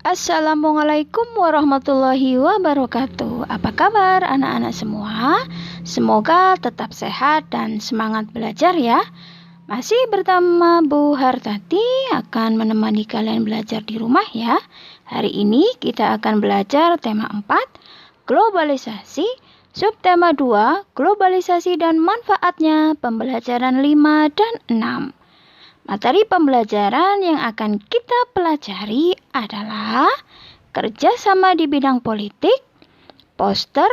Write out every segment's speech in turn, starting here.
Assalamualaikum warahmatullahi wabarakatuh. Apa kabar anak-anak semua? Semoga tetap sehat dan semangat belajar ya. Masih bersama Bu Hartati akan menemani kalian belajar di rumah ya. Hari ini kita akan belajar tema 4, globalisasi, subtema 2, globalisasi dan manfaatnya, pembelajaran 5 dan 6. Materi pembelajaran yang akan kita pelajari adalah kerjasama di bidang politik, poster,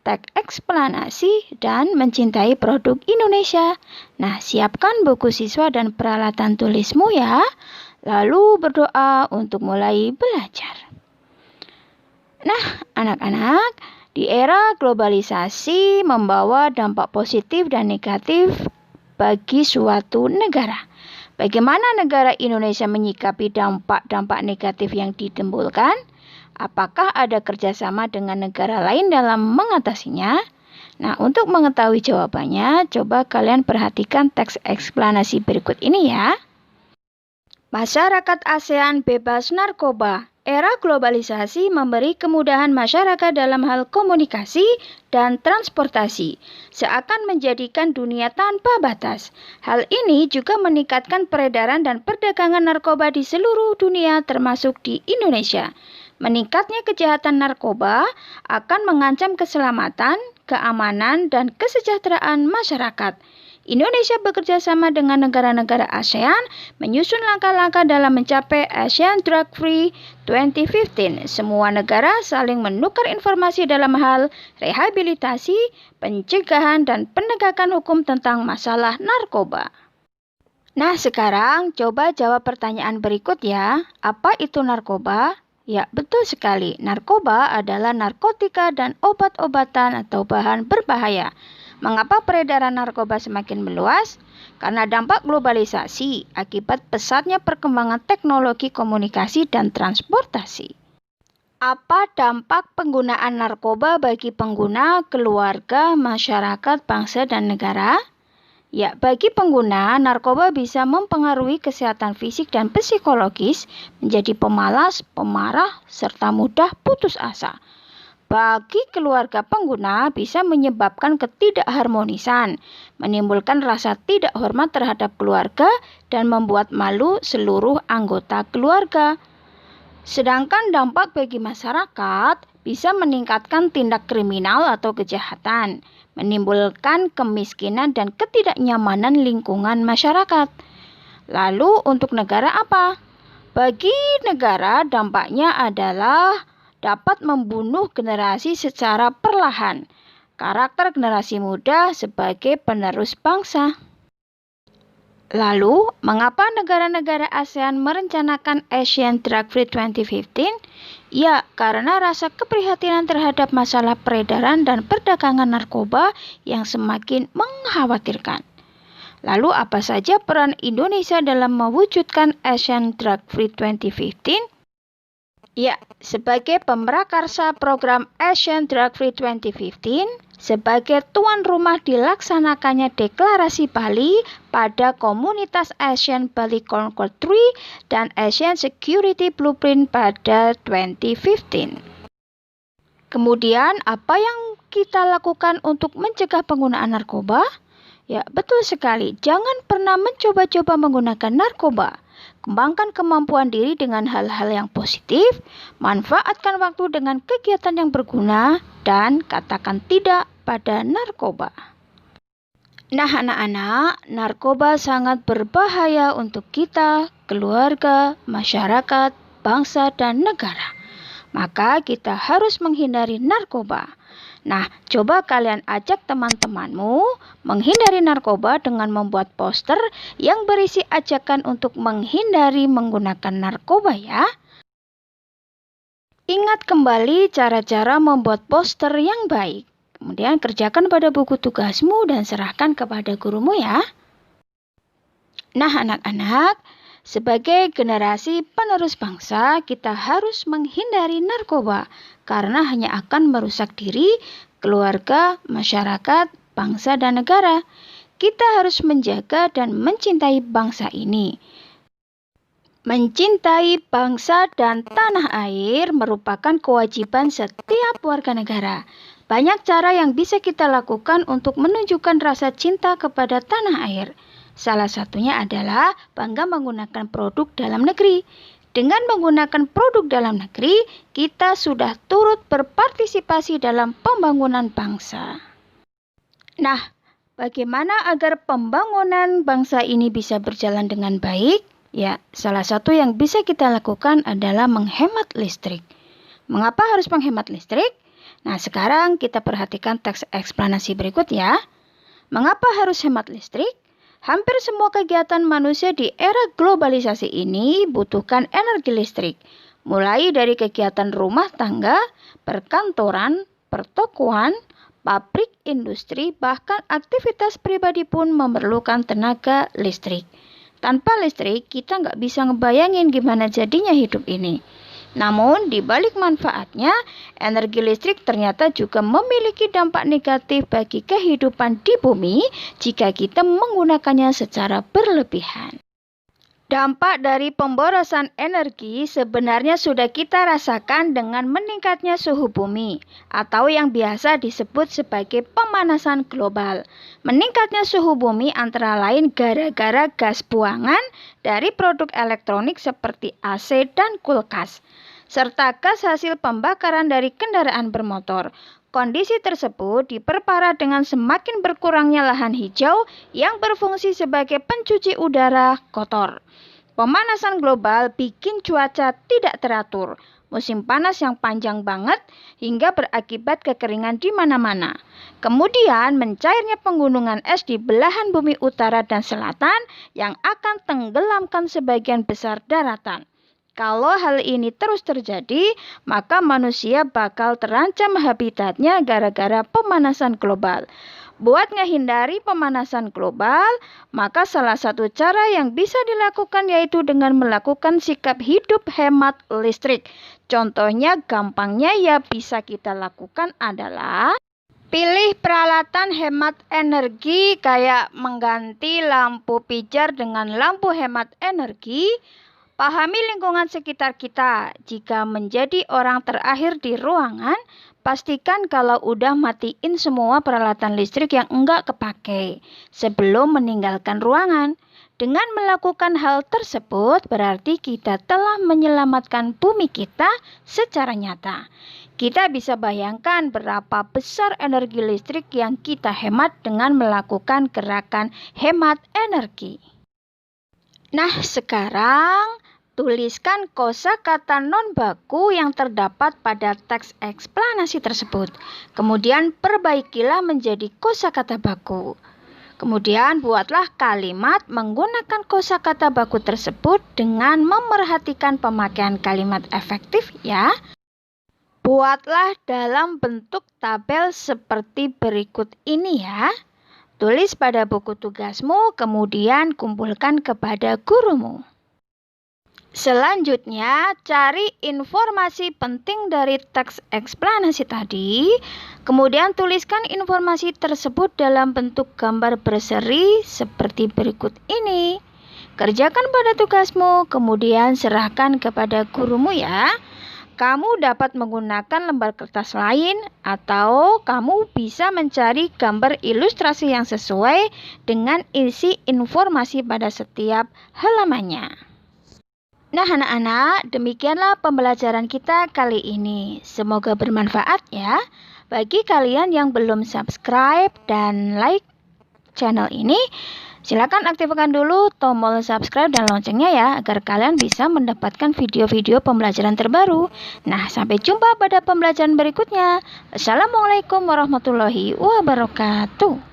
teks eksplanasi, dan mencintai produk Indonesia. Nah, siapkan buku siswa dan peralatan tulismu ya. Lalu berdoa untuk mulai belajar. Nah, anak-anak, di era globalisasi membawa dampak positif dan negatif bagi suatu negara. Bagaimana negara Indonesia menyikapi dampak-dampak negatif yang ditimbulkan? Apakah ada kerjasama dengan negara lain dalam mengatasinya? Nah, untuk mengetahui jawabannya, coba kalian perhatikan teks eksplanasi berikut ini ya. Masyarakat ASEAN bebas narkoba. Era globalisasi memberi kemudahan masyarakat dalam hal komunikasi dan transportasi, seakan menjadikan dunia tanpa batas. Hal ini juga meningkatkan peredaran dan perdagangan narkoba di seluruh dunia termasuk di Indonesia. Meningkatnya kejahatan narkoba akan mengancam keselamatan, keamanan, dan kesejahteraan masyarakat. Indonesia bekerja sama dengan negara-negara ASEAN menyusun langkah-langkah dalam mencapai ASEAN Drug Free 2015. Semua negara saling menukar informasi dalam hal rehabilitasi, pencegahan, dan penegakan hukum tentang masalah narkoba. Nah, sekarang coba jawab pertanyaan berikut ya. Apa itu narkoba? Ya, betul sekali. Narkoba adalah narkotika dan obat-obatan atau bahan berbahaya. Mengapa peredaran narkoba semakin meluas? Karena dampak globalisasi akibat pesatnya perkembangan teknologi komunikasi dan transportasi. Apa dampak penggunaan narkoba bagi pengguna, keluarga, masyarakat, bangsa, dan negara? Ya, bagi pengguna, narkoba bisa mempengaruhi kesehatan fisik dan psikologis, menjadi pemalas, pemarah, serta mudah putus asa. Bagi keluarga pengguna bisa menyebabkan ketidakharmonisan, menimbulkan rasa tidak hormat terhadap keluarga, dan membuat malu seluruh anggota keluarga. Sedangkan dampak bagi masyarakat bisa meningkatkan tindak kriminal atau kejahatan, menimbulkan kemiskinan dan ketidaknyamanan lingkungan masyarakat. Lalu untuk negara apa? Bagi negara dampaknya adalah dapat membunuh generasi secara perlahan. Karakter generasi muda sebagai penerus bangsa. Lalu, mengapa negara-negara ASEAN merencanakan ASEAN Drug Free 2015? Ya, karena rasa keprihatinan terhadap masalah peredaran dan perdagangan narkoba yang semakin mengkhawatirkan. Lalu, apa saja peran Indonesia dalam mewujudkan ASEAN Drug Free 2015? Ya, sebagai pemrakarsa program ASEAN Drug Free 2015, sebagai tuan rumah dilaksanakannya Deklarasi Bali pada Komunitas ASEAN Bali Concord III dan ASEAN Security Blueprint pada 2015. Kemudian, apa yang kita lakukan untuk mencegah penggunaan narkoba? Ya, betul sekali. Jangan pernah mencoba-coba menggunakan narkoba. Kembangkan kemampuan diri dengan hal-hal yang positif, manfaatkan waktu dengan kegiatan yang berguna, dan katakan tidak pada narkoba. Nah, anak-anak, narkoba sangat berbahaya untuk kita, keluarga, masyarakat, bangsa, dan negara. Maka kita harus menghindari narkoba. Nah, coba kalian ajak teman-temanmu menghindari narkoba dengan membuat poster yang berisi ajakan untuk menghindari menggunakan narkoba ya. Ingat kembali cara-cara membuat poster yang baik. Kemudian kerjakan pada buku tugasmu dan serahkan kepada gurumu ya. Nah, anak-anak, sebagai generasi penerus bangsa, kita harus menghindari narkoba karena hanya akan merusak diri, keluarga, masyarakat, bangsa, dan negara. Kita harus menjaga dan mencintai bangsa ini. Mencintai bangsa dan tanah air merupakan kewajiban setiap warga negara. Banyak cara yang bisa kita lakukan untuk menunjukkan rasa cinta kepada tanah air. Salah satunya adalah bangga menggunakan produk dalam negeri. Dengan menggunakan produk dalam negeri, kita sudah turut berpartisipasi dalam pembangunan bangsa. Nah, bagaimana agar pembangunan bangsa ini bisa berjalan dengan baik? Ya, salah satu yang bisa kita lakukan adalah menghemat listrik. Mengapa harus menghemat listrik? Nah, sekarang kita perhatikan teks eksplanasi berikut ya. Mengapa harus hemat listrik? Hampir semua kegiatan manusia di era globalisasi ini butuhkan energi listrik. Mulai dari kegiatan rumah tangga, perkantoran, pertokoan, pabrik, industri, bahkan aktivitas pribadi pun memerlukan tenaga listrik. Tanpa listrik, kita nggak bisa ngebayangin gimana jadinya hidup ini. Namun, di balik manfaatnya, energi listrik ternyata juga memiliki dampak negatif bagi kehidupan di bumi jika kita menggunakannya secara berlebihan. Dampak dari pemborosan energi sebenarnya sudah kita rasakan dengan meningkatnya suhu bumi atau yang biasa disebut sebagai pemanasan global. Meningkatnya suhu bumi antara lain gara-gara gas buangan dari produk elektronik seperti AC dan kulkas, serta gas hasil pembakaran dari kendaraan bermotor. Kondisi tersebut diperparah dengan semakin berkurangnya lahan hijau yang berfungsi sebagai pencuci udara kotor. Pemanasan global bikin cuaca tidak teratur, musim panas yang panjang banget hingga berakibat kekeringan di mana-mana. Kemudian mencairnya penggunungan es di belahan bumi utara dan selatan yang akan tenggelamkan sebagian besar daratan. Kalau hal ini terus terjadi, maka manusia bakal terancam habitatnya gara-gara pemanasan global. Buat menghindari pemanasan global, maka salah satu cara yang bisa dilakukan yaitu dengan melakukan sikap hidup hemat listrik. Contohnya gampangnya ya bisa kita lakukan adalah pilih peralatan hemat energi kayak mengganti lampu pijar dengan lampu hemat energi. Pahami lingkungan sekitar kita. Jika menjadi orang terakhir di ruangan, pastikan kalau udah matiin semua peralatan listrik yang enggak kepake sebelum meninggalkan ruangan. Dengan melakukan hal tersebut, berarti kita telah menyelamatkan bumi kita secara nyata. Kita bisa bayangkan berapa besar energi listrik yang kita hemat dengan melakukan gerakan hemat energi. Nah, sekarang tuliskan kosakata non-baku yang terdapat pada teks eksplanasi tersebut. Kemudian perbaikilah menjadi kosakata baku. Kemudian buatlah kalimat menggunakan kosakata baku tersebut dengan memerhatikan pemakaian kalimat efektif ya. Buatlah dalam bentuk tabel seperti berikut ini ya. Tulis pada buku tugasmu, kemudian kumpulkan kepada gurumu. Selanjutnya, cari informasi penting dari teks eksplanasi tadi. Kemudian tuliskan informasi tersebut dalam bentuk gambar berseri seperti berikut ini. Kerjakan pada tugasmu, kemudian serahkan kepada gurumu ya. Kamu dapat menggunakan lembar kertas lain atau kamu bisa mencari gambar ilustrasi yang sesuai dengan isi informasi pada setiap halamannya. Nah anak-anak, demikianlah pembelajaran kita kali ini. Semoga bermanfaat ya. Bagi kalian yang belum subscribe dan like channel ini, silakan aktifkan dulu tombol subscribe dan loncengnya ya, agar kalian bisa mendapatkan video-video pembelajaran terbaru. Nah, sampai jumpa pada pembelajaran berikutnya. Assalamualaikum warahmatullahi wabarakatuh.